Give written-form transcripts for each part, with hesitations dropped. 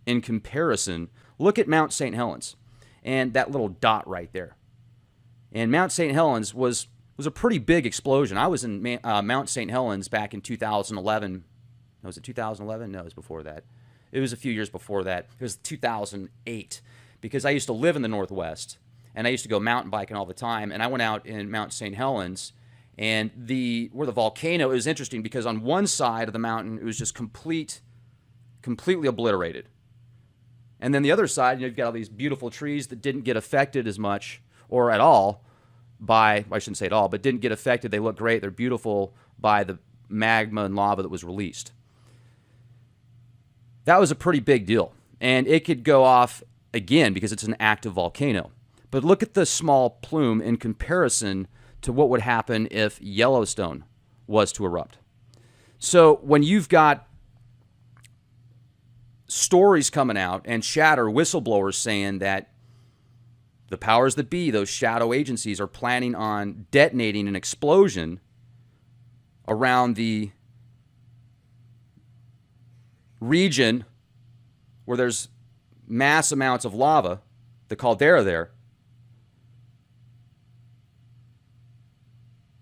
in comparison, look at Mount St. Helens and that little dot right there. And Mount St. Helens was a pretty big explosion. I was in Mount St. Helens back in 2011. No, was it 2011? No, it was before that. It was a few years before that. It was 2008 because I used to live in the Northwest and I used to go mountain biking all the time. And I went out in Mount St. Helens, and where the volcano, it was interesting because on one side of the mountain it was just completely obliterated. And then the other side, you've got all these beautiful trees that didn't get affected as much or at all by, I shouldn't say at all, but didn't get affected. They look great. They're beautiful by the magma and lava that was released. That was a pretty big deal. And it could go off again because it's an active volcano. But look at the small plume in comparison to what would happen if Yellowstone was to erupt. So when you've got stories coming out and whistleblowers saying that the powers that be, those shadow agencies, are planning on detonating an explosion around the region where there's mass amounts of lava, the caldera there,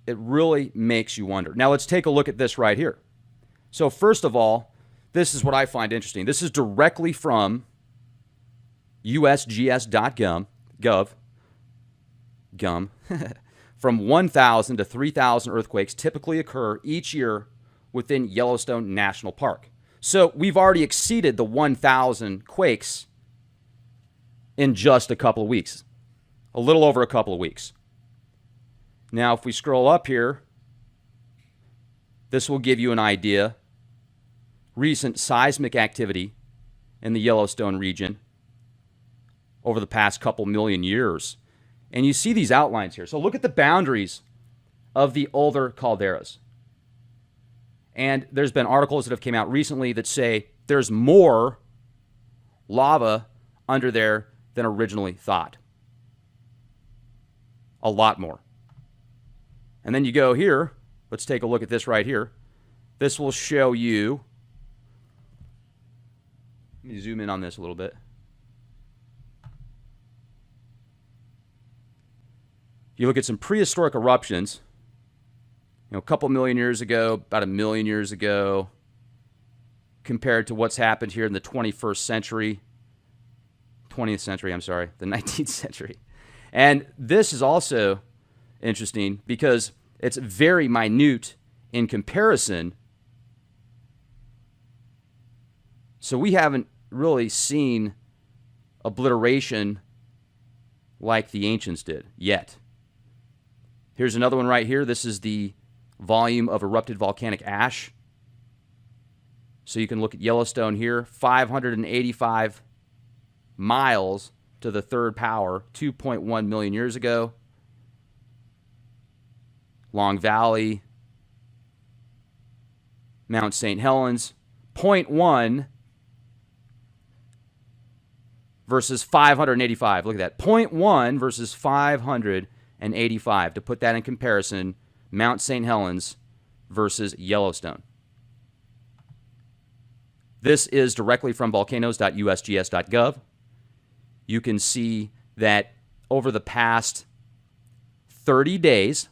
it really makes you wonder. Now let's take a look at this right here. So first of all, this is what I find interesting. This is directly from usgs.gov. From 1,000 to 3,000 earthquakes typically occur each year within Yellowstone National Park. So we've already exceeded the 1,000 quakes in just a couple of weeks, a little over a couple of weeks. Now, if we scroll up here, this will give you an idea. Recent seismic activity in the Yellowstone region over the past couple million years. And you see these outlines here. So look at the boundaries of the older calderas. And there's been articles that have came out recently that say there's more lava under there than originally thought. A lot more. And then you go here. Let's take a look at this right here. This will show you. Let me zoom in on this a little bit. You look at some prehistoric eruptions, a couple million years ago, about 1 million years ago, compared to what's happened here in the 20th century, the 19th century. And this is also interesting because it's very minute in comparison. So we haven't really seen obliteration like the ancients did yet. Here's another one right here. This is the volume of erupted volcanic ash. So you can look at Yellowstone here, 585 miles to the third power, 2.1 million years ago. Long Valley, Mount St. Helens, 0.1 versus 585. Look at that. 0.1 versus 585. To put that in comparison, Mount St. Helens versus Yellowstone. This is directly from volcanoes.usgs.gov. You can see that over the past 30 days,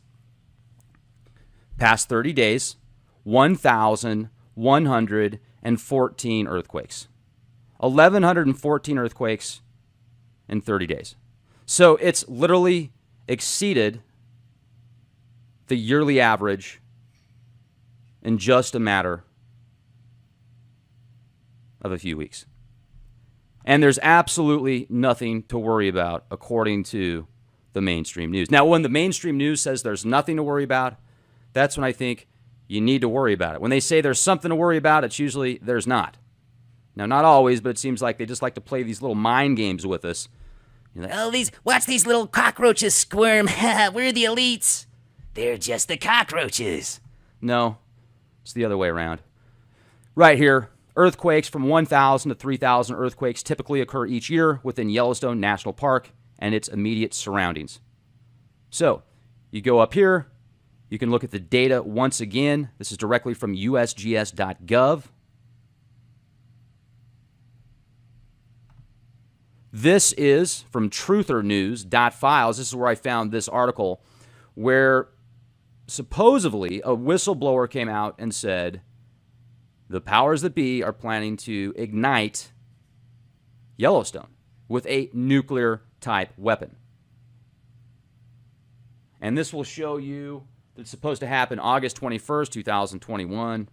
1,114 earthquakes. 1,114 earthquakes in 30 days. So it's literally exceeded the yearly average in just a matter of a few weeks. And there's absolutely nothing to worry about according to the mainstream news. Now, when the mainstream news says there's nothing to worry about, that's when I think you need to worry about it. When they say there's something to worry about, it's usually there's not. Now, not always, but it seems like they just like to play these little mind games with us. You're like, oh, watch these little cockroaches squirm. We're the elites. They're just the cockroaches. No, it's the other way around. Right here, earthquakes from 1,000 to 3,000 earthquakes typically occur each year within Yellowstone National Park and its immediate surroundings. So, you go up here. You can look at the data once again. This is directly from usgs.gov. This is from truthernews.files. This is where I found this article where supposedly a whistleblower came out and said the powers that be are planning to ignite Yellowstone with a nuclear type weapon. And this will show you that it's supposed to happen August 21st, 2021.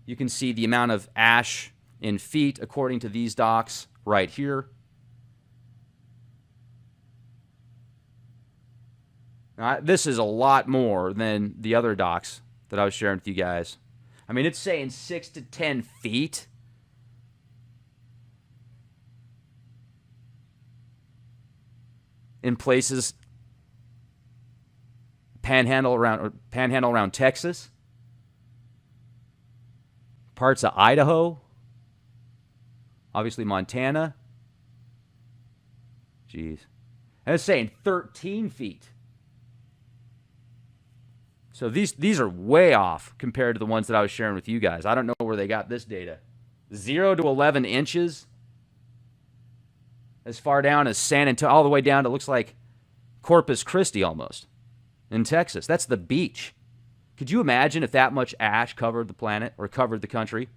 You can see the amount of ash in feet according to these docs right here. Now, this is a lot more than the other docs that I was sharing with you guys. I mean, it's saying 6 to 10 feet. In places, panhandle around Texas, parts of Idaho, obviously Montana. Jeez. And it's saying 13 feet. So these are way off compared to the ones that I was sharing with you guys. I don't know where they got this data. 0 to 11 inches. As far down as San Antonio, all the way down to, looks like Corpus Christi almost, in Texas. That's the beach. Could you imagine if that much ash covered the planet or covered the country?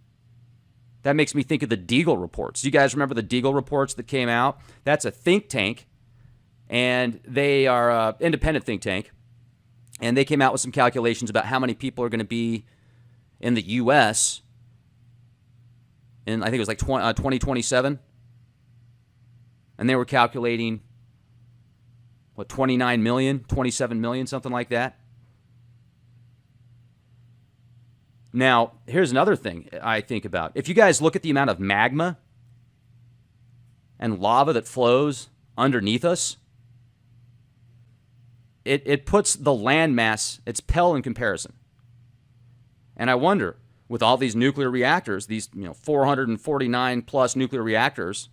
That makes me think of the Deagle reports. You guys remember the Deagle reports that came out? That's a think tank, and they are an independent think tank, and they came out with some calculations about how many people are going to be in the U.S. in, I think it was like 2027. And they were calculating, 29 million, 27 million, something like that. Now, here's another thing I think about. If you guys look at the amount of magma and lava that flows underneath us, it puts the landmass, it's pale in comparison. And I wonder, with all these nuclear reactors, these 449 plus nuclear reactors,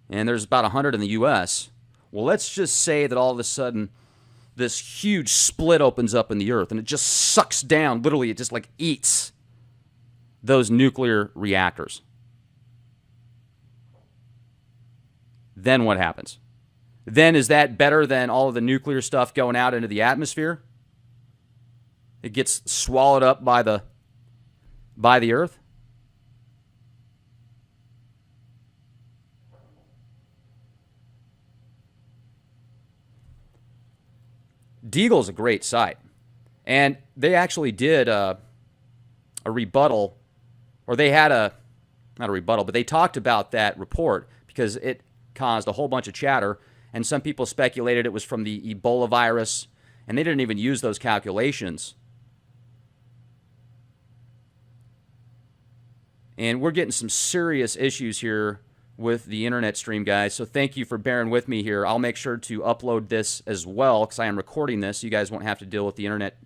and there's about 100 in the U.S., well, let's just say that all of a sudden this huge split opens up in the earth and it just sucks down, literally it just like eats those nuclear reactors. Then what happens? Then is that better than all of the nuclear stuff going out into the atmosphere? It gets swallowed up by the earth? Deagle is a great site, and they actually did a rebuttal, or they had not a rebuttal, but they talked about that report because it caused a whole bunch of chatter, and some people speculated it was from the Ebola virus, and they didn't even use those calculations. And we're getting some serious issues here with the internet stream, guys. So thank you for bearing with me here. I'll make sure to upload this as well because I am recording this. So you guys won't have to deal with the internet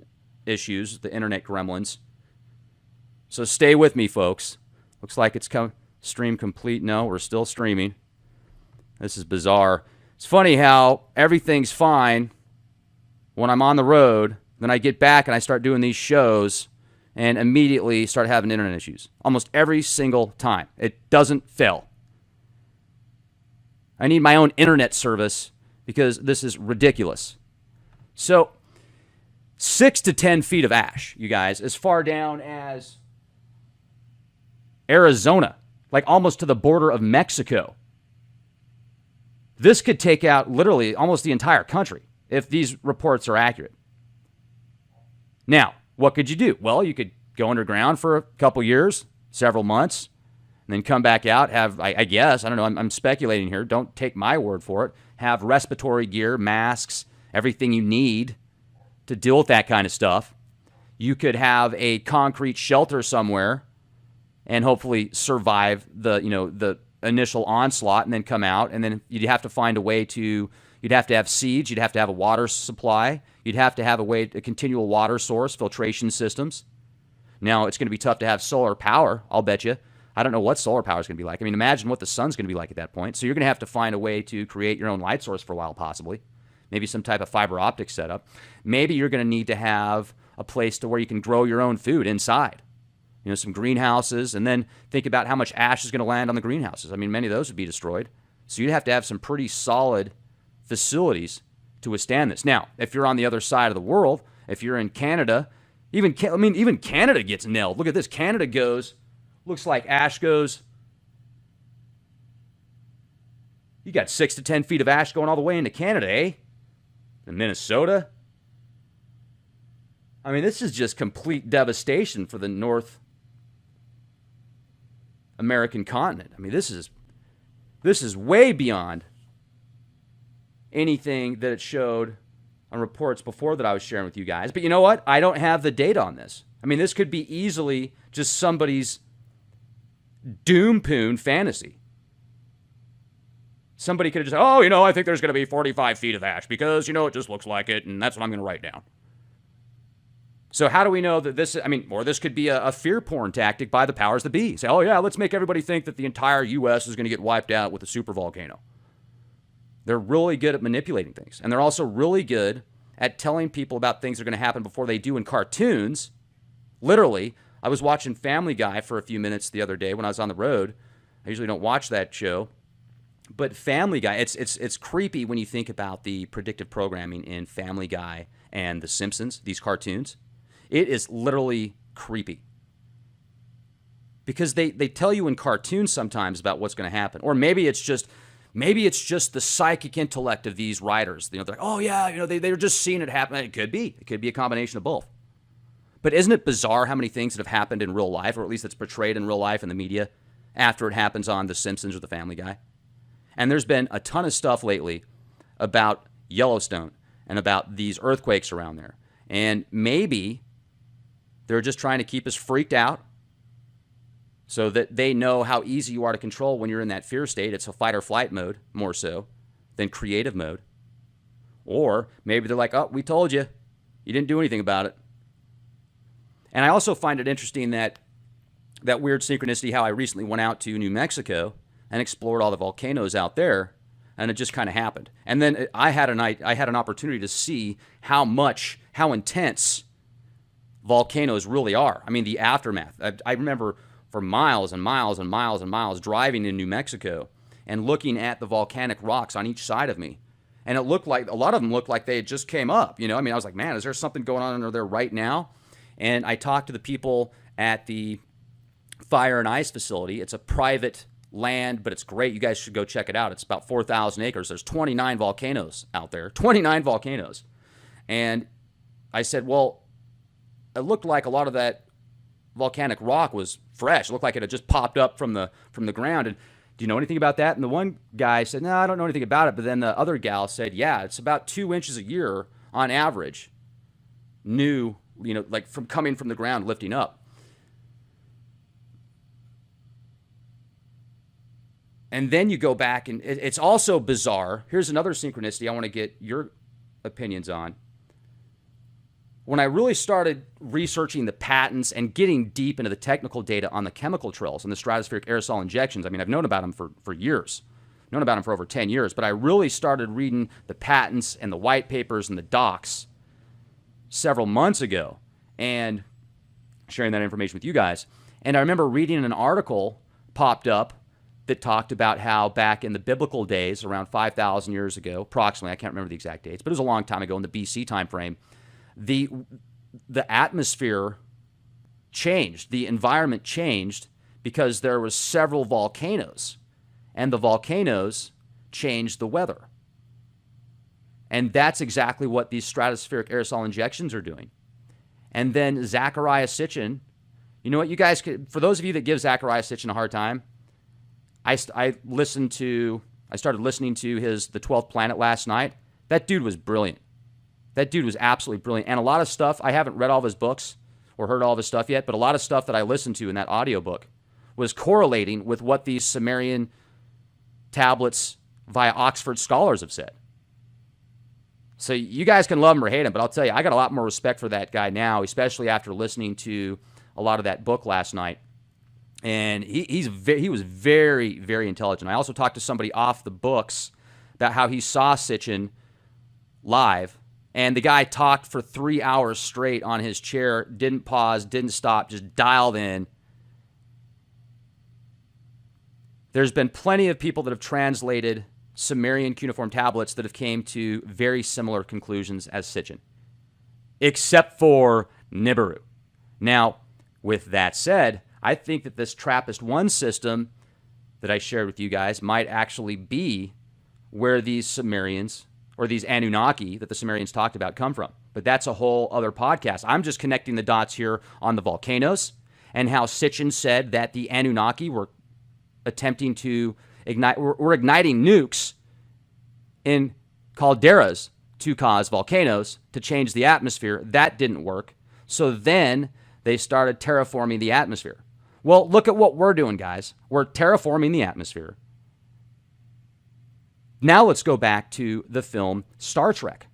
issues, the internet gremlins. So stay with me, folks. Looks like it's stream complete. No, we're still streaming. This is bizarre. It's funny how everything's fine when I'm on the road. Then I get back and I start doing these shows and immediately start having internet issues. Almost every single time. It doesn't fail. I need my own internet service because this is ridiculous. So 6 to 10 feet of ash, you guys, as far down as Arizona, like almost to the border of Mexico. This could take out literally almost the entire country if these reports are accurate. Now, what could you do? Well, you could go underground for a couple years, several months, and then come back out, have, I guess, I don't know, I'm speculating here, don't take my word for it, have respiratory gear, masks, everything you need to deal with that kind of stuff. You could have a concrete shelter somewhere and hopefully survive the initial onslaught and then come out, and then you'd have to find a way to, you'd have to have seeds, you'd have to have a water supply, you'd have to have a continual water source, filtration systems. Now, it's going to be tough to have solar power, I'll bet you. I don't know what solar power is going to be like. I mean, imagine what the sun's going to be like at that point. So you're going to have to find a way to create your own light source for a while, possibly. Maybe some type of fiber optic setup. Maybe you're going to need to have a place to where you can grow your own food inside. some greenhouses, and then think about how much ash is going to land on the greenhouses. I mean, many of those would be destroyed. So you'd have to have some pretty solid facilities to withstand this. Now, if you're on the other side of the world, if you're in Canada, even Canada gets nailed. Look at this. Canada looks like ash goes. You got 6 to 10 feet of ash going all the way into Canada, eh? In Minnesota. I mean, this is just complete devastation for the North American continent. I mean, this is way beyond anything that it showed on reports before that I was sharing with you guys. But you know what? I don't have the data on this. I mean, this could be easily just somebody's doom-poon fantasy. Somebody could have just said, oh, I think there's going to be 45 feet of ash because, it just looks like it, and that's what I'm going to write down. So how do we know that or this could be a fear porn tactic by the powers that be. Say, oh, yeah, let's make everybody think that the entire U.S. is going to get wiped out with a super volcano. They're really good at manipulating things. And they're also really good at telling people about things that are going to happen before they do in cartoons. Literally, I was watching Family Guy for a few minutes the other day when I was on the road. I usually don't watch that show. But Family Guy, it's creepy when you think about the predictive programming in Family Guy and The Simpsons, these cartoons. It is literally creepy. Because they tell you in cartoons sometimes about what's going to happen. Or maybe it's just the psychic intellect of these writers. They're like, oh yeah, they're just seeing it happen. It could be. It could be a combination of both. But isn't it bizarre how many things that have happened in real life, or at least it's portrayed in real life in the media, after it happens on The Simpsons or The Family Guy? And there's been a ton of stuff lately about Yellowstone and about these earthquakes around there. And maybe they're just trying to keep us freaked out so that they know how easy you are to control when you're in that fear state. It's a fight or flight mode, more so than creative mode. Or maybe they're like, oh, we told you. You didn't do anything about it. And I also find it interesting that weird synchronicity, how I recently went out to New Mexico and explored all the volcanoes out there, and it just kind of happened. And then I had an opportunity to see how intense volcanoes really are. I mean, the aftermath. I remember for miles and miles and miles and miles driving in New Mexico and looking at the volcanic rocks on each side of me. And it looked like, a lot of them looked like they had just came up. I was like, man, is there something going on under there right now? And I talked to the people at the Fire and Ice facility. It's a private land, but it's great. You guys should go check it out. It's about 4,000 acres. There's 29 volcanoes out there. 29 volcanoes. And I said, well, it looked like a lot of that volcanic rock was fresh. It looked like it had just popped up from the ground. And do you know anything about that? And the one guy said, no, I don't know anything about it. But then the other gal said, yeah, it's about 2 inches a year on average. New, like from coming from the ground, lifting up. And then you go back, and it's also bizarre. Here's another synchronicity I want to get your opinions on. When I really started researching the patents and getting deep into the technical data on the chemical trails and the stratospheric aerosol injections, I've known about them for years. Known about them for over 10 years. But I really started reading the patents and the white papers and the docs several months ago and sharing that information with you guys. And I remember reading an article popped up that talked about how back in the biblical days, around 5,000 years ago, approximately, I can't remember the exact dates, but it was a long time ago in the BC time frame, the atmosphere changed, the environment changed because there was several volcanoes, and the volcanoes changed the weather. And that's exactly what these stratospheric aerosol injections are doing. And then Zecharia Sitchin, you know what, you guys could, for those of you that give Zecharia Sitchin a hard time, I started listening to the 12th Planet last night. That dude was brilliant. That dude was absolutely brilliant. And a lot of stuff, I haven't read all of his books or heard all of his stuff yet, but a lot of stuff that I listened to in that audiobook was correlating with what these Sumerian tablets via Oxford scholars have said. So you guys can love him or hate him, but I'll tell you, I got a lot more respect for that guy now, especially after listening to a lot of that book last night. And he was very, very intelligent. I also talked to somebody off the books about how he saw Sitchin live, And the guy talked for 3 hours straight on his chair, didn't pause, didn't stop, just dialed in. There's been plenty of people that have translated Sumerian cuneiform tablets that have came to very similar conclusions as Sitchin, except for Nibiru. Now, with that said, I think that this TRAPPIST-1 system that I shared with you guys might actually be where these Sumerians, or these Anunnaki that the Sumerians talked about, come from. But that's a whole other podcast. I'm just connecting the dots here on the volcanoes and how Sitchin said that the Anunnaki were attempting to we're igniting nukes in calderas to cause volcanoes, to change the atmosphere. That didn't work. So then they started terraforming the atmosphere. Well, look at what we're doing, guys. We're terraforming the atmosphere. Now let's go back to the film Star Trek.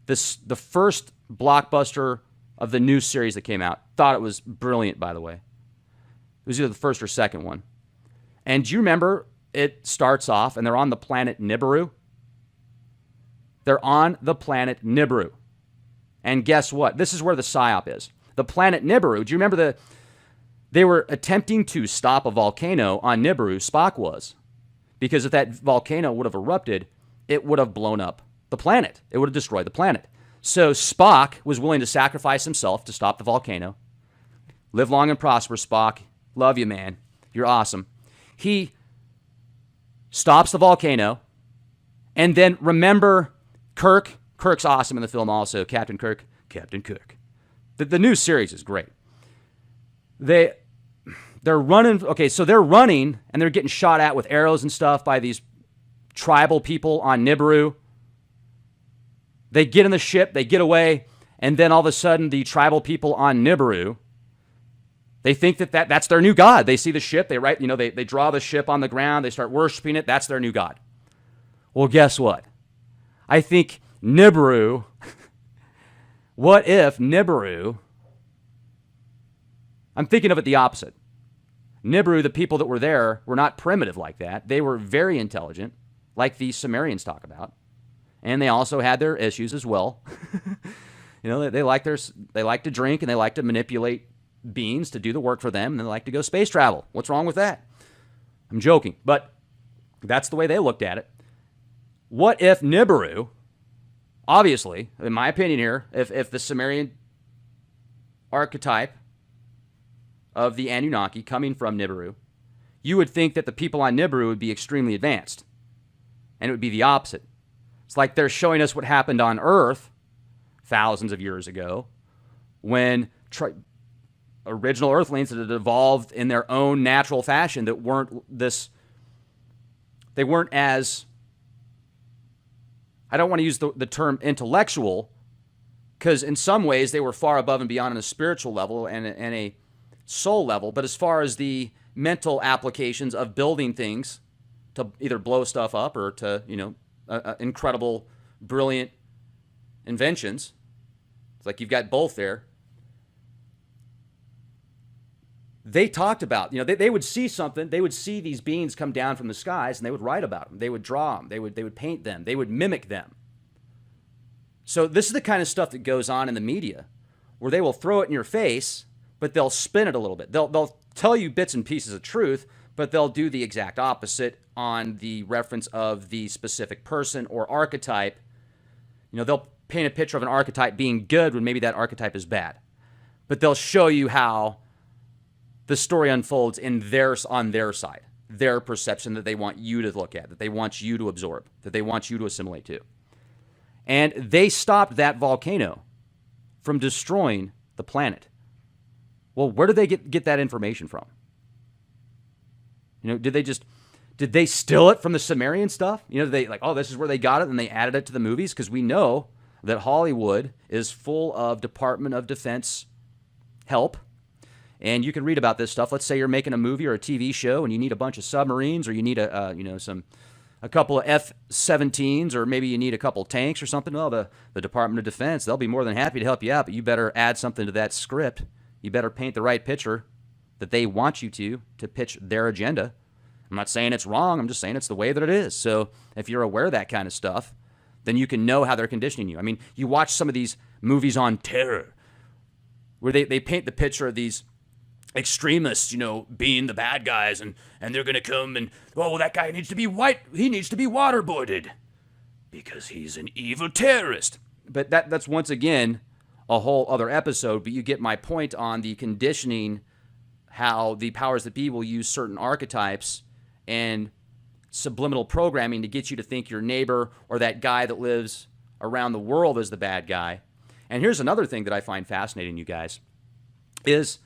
The first blockbuster of the new series that came out. Thought it was brilliant, by the way. It was either the first or second one. And do you remember it starts off and they're on the planet Nibiru? They're on the planet Nibiru. And guess what? This is where the psyop is. The planet Nibiru, do you remember they were attempting to stop a volcano on Nibiru, Spock was. Because if that volcano would have erupted, it would have blown up the planet. It would have destroyed the planet. So Spock was willing to sacrifice himself to stop the volcano. Live long and prosper, Spock. Love you, man. You're awesome. He stops the volcano. And then remember Kirk. Kirk's awesome in the film also. Captain Kirk. Captain Kirk. The new series is great. They're running. Okay, so they're running and they're getting shot at with arrows and stuff by these tribal people on Nibiru. They get in the ship, they get away, and then all of a sudden the tribal people on Nibiru, they think that's their new god. They see the ship, they draw the ship on the ground, they start worshiping it, that's their new god. Well, guess what? I think Nibiru, what if Nibiru, I'm thinking of it the opposite. Nibiru, the people that were there, were not primitive like that. They were very intelligent, like the Sumerians talk about. And they also had their issues as well. They like to drink and they like to manipulate beings to do the work for them, and they like to go space travel. What's wrong with that? I'm joking, but that's the way they looked at it. What if Nibiru, obviously, in my opinion here, if the Sumerian archetype of the Anunnaki coming from Nibiru, you would think that the people on Nibiru would be extremely advanced. And it would be the opposite. It's like they're showing us what happened on Earth thousands of years ago when original Earthlings that had evolved in their own natural fashion that they weren't as, I don't want to use the term intellectual, because in some ways they were far above and beyond on a spiritual level and a soul level, but as far as the mental applications of building things to either blow stuff up or to, incredible, brilliant inventions. It's like you've got both there. They talked about, they would see something, they would see these beings come down from the skies and they would write about them. They would draw them. They would paint them. They would mimic them. So this is the kind of stuff that goes on in the media where they will throw it in your face, but they'll spin it a little bit. They'll tell you bits and pieces of truth, but they'll do the exact opposite on the reference of the specific person or archetype. They'll paint a picture of an archetype being good when maybe that archetype is bad. But they'll show you how the story unfolds on their side, their perception that they want you to look at, that they want you to absorb, that they want you to assimilate to. And they stopped that volcano from destroying the planet. Well, where did they get that information from? Did they steal it from the Sumerian stuff? This is where they got it and they added it to the movies? Because we know that Hollywood is full of Department of Defense help. And you can read about this stuff. Let's say you're making a movie or a TV show and you need a bunch of submarines, or you need a couple of F-17s, or maybe you need a couple tanks or something. Well, the Department of Defense, they'll be more than happy to help you out, but you better add something to that script. You better paint the right picture that they want you to pitch their agenda. I'm not saying it's wrong. I'm just saying it's the way that it is. So if you're aware of that kind of stuff, then you can know how they're conditioning you. I mean, you watch some of these movies on terror where they paint the picture of these extremists, being the bad guys, and they're going to come and, oh, well, that guy needs to be white. He needs to be waterboarded because he's an evil terrorist. But that's once again a whole other episode, but you get my point on the conditioning, how the powers that be will use certain archetypes and subliminal programming to get you to think your neighbor or that guy that lives around the world is the bad guy. And here's another thing that I find fascinating, you guys, is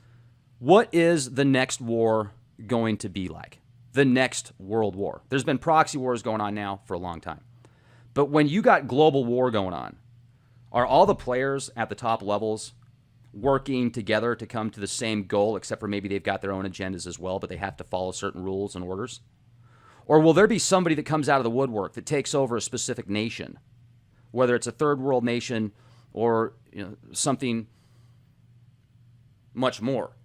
what is the next war going to be like? The next world war. There's been proxy wars going on now for a long time. But when you got global war going on, are all the players at the top levels working together to come to the same goal, except for maybe they've got their own agendas as well, but they have to follow certain rules and orders? Or will there be somebody that comes out of the woodwork that takes over a specific nation, whether it's a third world nation or something much more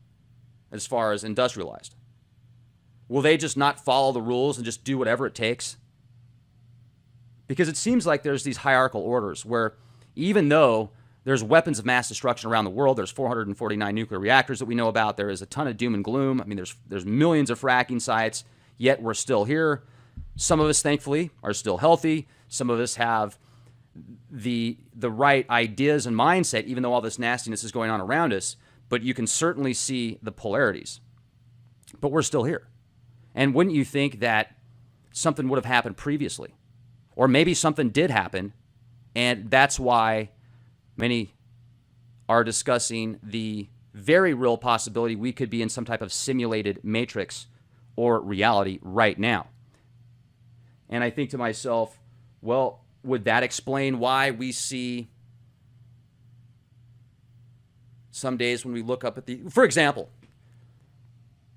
as far as industrialized? Will they just not follow the rules and just do whatever it takes? Because it seems like there's these hierarchical orders where even though there's weapons of mass destruction around the world, there's 449 nuclear reactors that we know about, there is a ton of doom and gloom. I mean, there's millions of fracking sites, yet we're still here. Some of us, thankfully, are still healthy. Some of us have the right ideas and mindset, even though all this nastiness is going on around us. But you can certainly see the polarities. But we're still here. And wouldn't you think that something would have happened previously? Or maybe something did happen, and that's why many are discussing the very real possibility we could be in some type of simulated matrix or reality right now. And I think to myself, well, would that explain why we see some days when we look up at for example,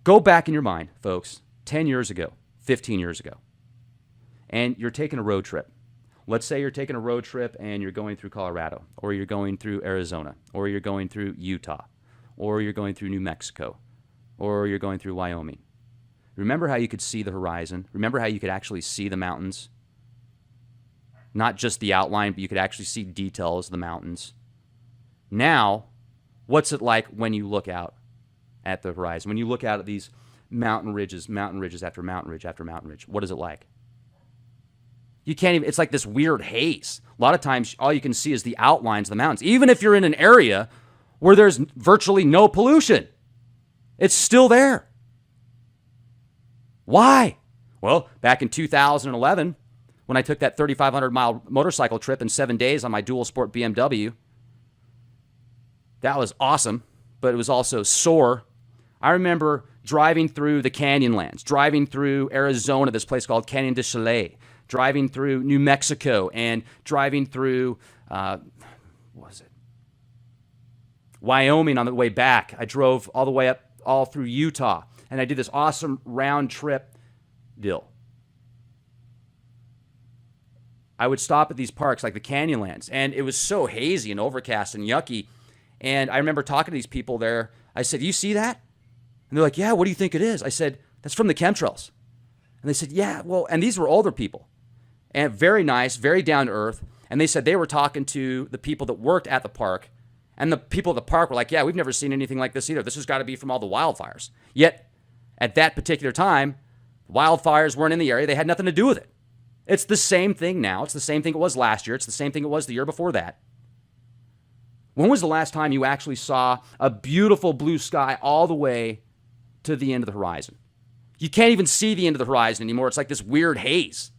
go back in your mind, folks, 10 years ago, 15 years ago, and you're taking a road trip. Let's say you're taking a road trip and you're going through Colorado, or you're going through Arizona, or you're going through Utah, or you're going through New Mexico, or you're going through Wyoming. Remember how you could see the horizon? Remember how you could actually see the mountains? Not just the outline, but you could actually see details of the mountains. Now, what's it like when you look out at the horizon? When you look out at these mountain ridges after mountain ridge after mountain ridge, what is it like? You can't even, it's like this weird haze. A lot of times, all you can see is the outlines of the mountains. Even if you're in an area where there's virtually no pollution, it's still there. Why? Well, back in 2011, when I took that 3,500-mile motorcycle trip in 7 days on my dual sport BMW, that was awesome, but it was also sore. I remember driving through the Canyonlands, driving through Arizona, this place called Canyon de Chalet, driving through New Mexico, and driving through, Wyoming on the way back. I drove all the way up, all through Utah, and I did this awesome round trip deal. I would stop at these parks like the Canyonlands, and it was so hazy and overcast and yucky. And I remember talking to these people there. I said, "You see that?" And they're like, "Yeah, what do you think it is?" I said, "That's from the chemtrails." And they said, "Yeah, well," and these were older people. And very nice, very down to earth. And they said they were talking to the people that worked at the park. And the people at the park were like, "Yeah, we've never seen anything like this either. This has got to be from all the wildfires." Yet, at that particular time, wildfires weren't in the area. They had nothing to do with it. It's the same thing now. It's the same thing it was last year. It's the same thing it was the year before that. When was the last time you actually saw a beautiful blue sky all the way to the end of the horizon? You can't even see the end of the horizon anymore. It's like this weird haze.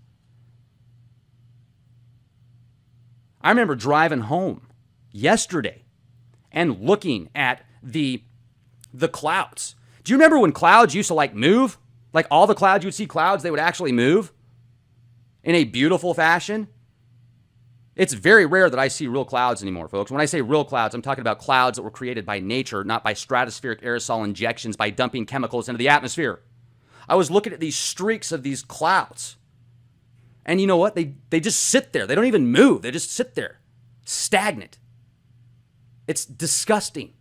I remember driving home yesterday and looking at the clouds. Do you remember when clouds used to like move? Like all the clouds, you would see clouds, they would actually move in a beautiful fashion. It's very rare that I see real clouds anymore, folks. When I say real clouds, I'm talking about clouds that were created by nature, not by stratospheric aerosol injections, by dumping chemicals into the atmosphere. I was looking at these streaks of these clouds. And you know what? They just sit there. They don't even move. They just sit there, stagnant. It's disgusting.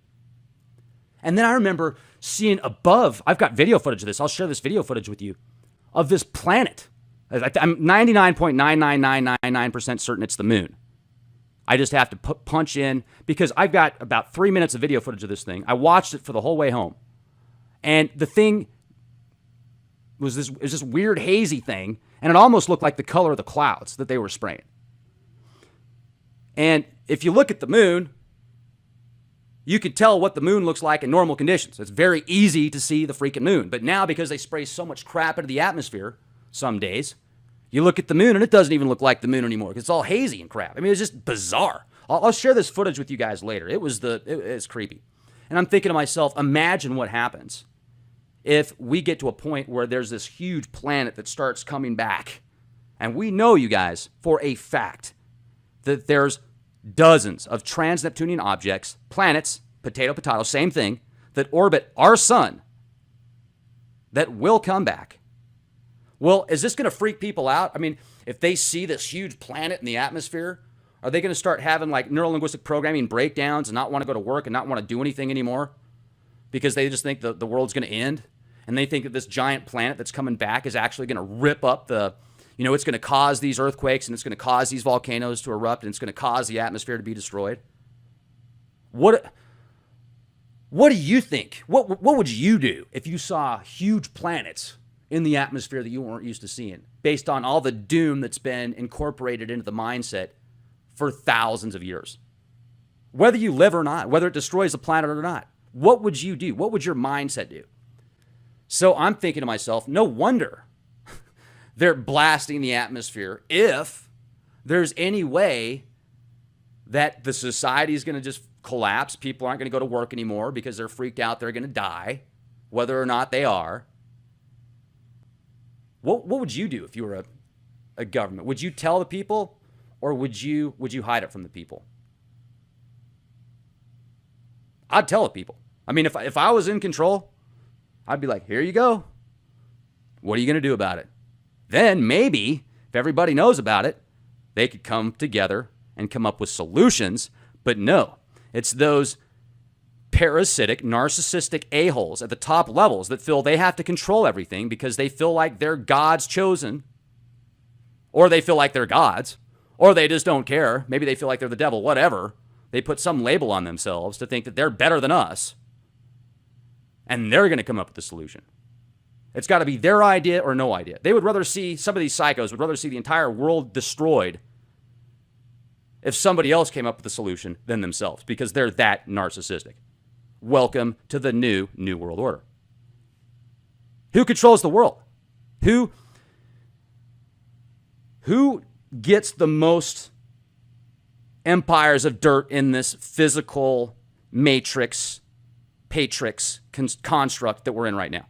And then I remember seeing above, I've got video footage of this. I'll share this video footage with you, of this planet I'm 99.99999% certain it's the moon. I just have to punch in because I've got about 3 minutes of video footage of this thing. I watched it for the whole way home. And the thing was this weird hazy thing, and it almost looked like the color of the clouds that they were spraying. And if you look at the moon, you can tell what the moon looks like in normal conditions. It's very easy to see the freaking moon. But now, because they spray so much crap into the atmosphere some days, you look at the moon and it doesn't even look like the moon anymore because it's all hazy and crap. I mean, it's just bizarre. I'll share this footage with you guys later. It's creepy. And I'm thinking to myself, imagine what happens if we get to a point where there's this huge planet that starts coming back. And we know, you guys, for a fact that there's dozens of trans-Neptunian objects, planets, potato, same thing, that orbit our sun that will come back. Well, is this going to freak people out? I mean, if they see this huge planet in the atmosphere, are they going to start having like neuro-linguistic programming breakdowns and not want to go to work and not want to do anything anymore? Because they just think the world's going to end? And they think that this giant planet that's coming back is actually going to rip up it's going to cause these earthquakes and it's going to cause these volcanoes to erupt and it's going to cause the atmosphere to be destroyed. What do you think? What would you do if you saw huge planets in the atmosphere that you weren't used to seeing, based on all the doom that's been incorporated into the mindset for thousands of years? Whether you live or not, whether it destroys the planet or not, what would you do? What would your mindset do? So I'm thinking to myself, no wonder they're blasting the atmosphere if there's any way that the society is going to just collapse. People aren't going to go to work anymore because they're freaked out they're going to die, whether or not they are. What would you do if you were a government? Would you tell the people, or would you hide it from the people? I'd tell the people. I mean, if I was in control, I'd be like, here you go. What are you going to do about it? Then maybe, if everybody knows about it, they could come together and come up with solutions. But no, it's those parasitic, narcissistic a-holes at the top levels that feel they have to control everything because they feel like they're God's chosen, or they feel like they're gods, or they just don't care. Maybe they feel like they're the devil, whatever. They put some label on themselves to think that they're better than us, and they're going to come up with the solution. It's got to be their idea or no idea. They would rather see, some of these psychos would rather see the entire world destroyed if somebody else came up with the solution than themselves, because they're that narcissistic. Welcome to the new world order. Who controls the world? Who gets the most empires of dirt in this physical matrix construct that we're in right now?